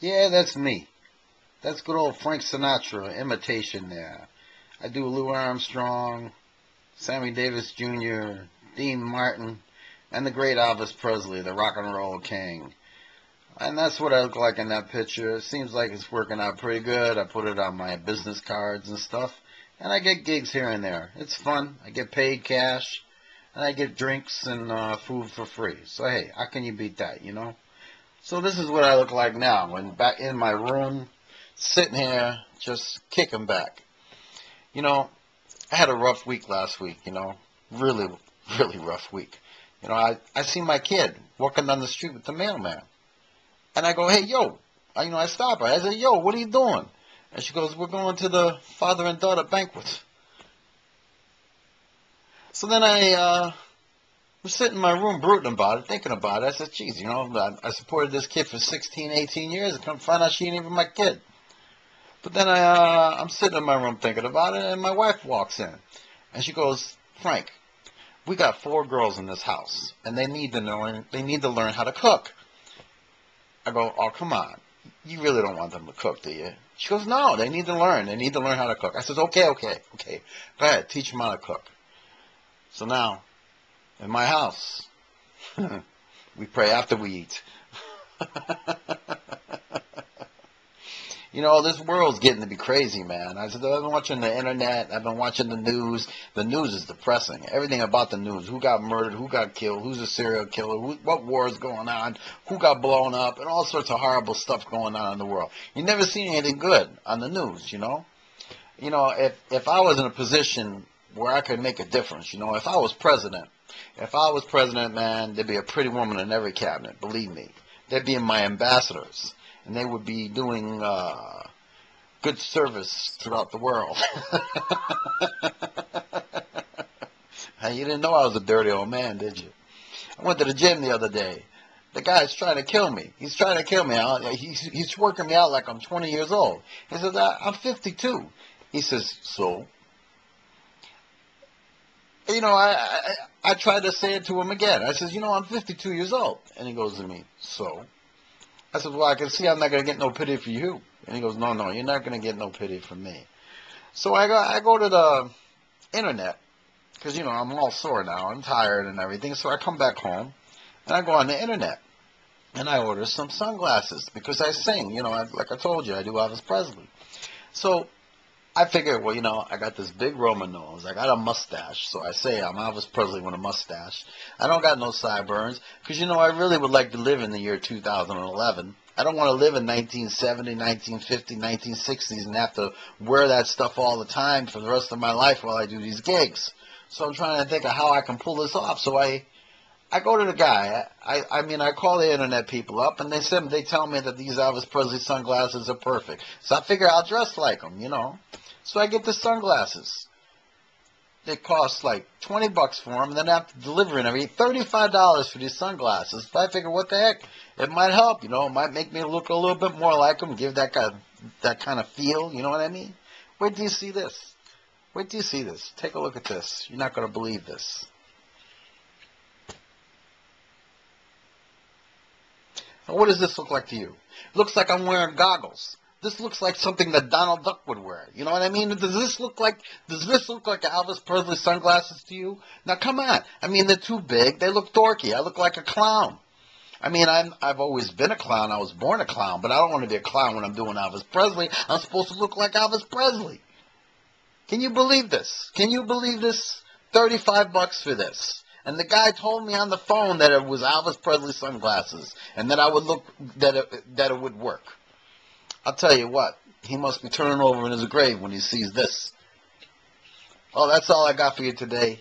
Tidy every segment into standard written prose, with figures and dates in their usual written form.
Yeah, that's me. That's good old Frank Sinatra imitation there. I do Lou Armstrong, Sammy Davis Jr., Dean Martin, and the great Elvis Presley, the rock and roll king. And that's what I look like in that picture. It seems like it's working out pretty good. I put it on my business cards and stuff. And I get gigs here and there. It's fun. I get paid cash. And I get drinks and food for free. So, hey, how can you beat that, you know? So this is what I look like now. When back in my room, sitting here, just kicking back. You know, I had a rough week last week, you know. Really, really rough week. You know, I see my kid walking down the street with the mailman. And I go, hey, yo. I stop her. I say, yo, what are you doing? And she goes, we're going to the father and daughter banquet. So then I was sitting in my room brooding about it, thinking about it. I said, geez, you know, I supported this kid for 16, 18 years. And come find out she ain't even my kid. But then I'm sitting in my room thinking about it, and my wife walks in. And she goes, Frank, we got 4 girls in this house, and they need to learn how to cook. I go, oh, come on. You really don't want them to cook, do you? She goes, no, they need to learn. They need to learn how to cook. I says, okay. Go ahead, teach them how to cook. So now, in my house, we pray after we eat. You know, this world's getting to be crazy, man. I've been watching the internet. I've been watching the news. The news is depressing. Everything about the news. Who got murdered? Who got killed? Who's a serial killer? What war is going on? Who got blown up? And all sorts of horrible stuff going on in the world. You never see anything good on the news, you know? You know, if I was in a position where I could make a difference, you know, if I was president, man, there'd be a pretty woman in every cabinet, believe me. They'd be my ambassadors. And they would be doing good service throughout the world. You didn't know I was a dirty old man, did you? I went to the gym the other day. The guy's trying to kill me. He's trying to kill me. He's working me out like I'm 20 years old. He says, I'm 52. He says, so? You know, I tried to say it to him again. I says, you know, I'm 52 years old. And he goes to me, so? I said, well, I can see I'm not going to get no pity for you. And he goes, no, you're not going to get no pity from me. So I go to the internet, because, you know, I'm all sore now. I'm tired and everything. So I come back home, and I go on the internet, and I order some sunglasses, because I sing. You know, like I told you, I do Elvis Presley. So I figured, well, you know, I got this big Roman nose. I got a mustache. So I say I'm Elvis Presley with a mustache. I don't got no sideburns. Because, you know, I really would like to live in the year 2011. I don't want to live in 1970, 1950, 1960s and have to wear that stuff all the time for the rest of my life while I do these gigs. So I'm trying to think of how I can pull this off. So I go to the guy. I call the internet people up, and they tell me that these Elvis Presley sunglasses are perfect. So I figure I'll dress like them, you know. So I get the sunglasses. They cost like $20 for them, and then after delivery and everything, $35 for these sunglasses. But I figure, what the heck? It might help, you know. It might make me look a little bit more like them, give that kind of feel, you know what I mean? Wait till you see this. Wait till you see this. Take a look at this. You're not going to believe this. Now, what does this look like to you? It looks like I'm wearing goggles. This looks like something that Donald Duck would wear. You know what I mean? Does this look like Elvis Presley sunglasses to you? Now, come on. I mean, they're too big. They look dorky. I look like a clown. I mean, I've always been a clown. I was born a clown, but I don't want to be a clown when I'm doing Elvis Presley. I'm supposed to look like Elvis Presley. Can you believe this? Can you believe this? $35 for this. And the guy told me on the phone that it was Elvis Presley sunglasses and that I would look, that it would work. I'll tell you what, he must be turning over in his grave when he sees this. Oh, that's all I got for you today.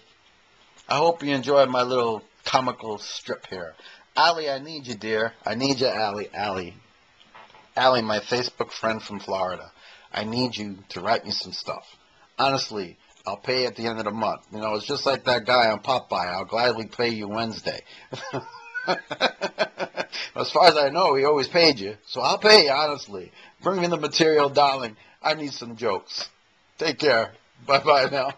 I hope you enjoyed my little comical strip here. Allie, I need you, dear. I need you, Allie. Allie, my Facebook friend from Florida. I need you to write me some stuff. Honestly, I'll pay you at the end of the month. You know, it's just like that guy on Popeye. I'll gladly pay you Wednesday. As far as I know, he always paid you. So I'll pay you, honestly. Bring me the material, darling. I need some jokes. Take care. Bye-bye now.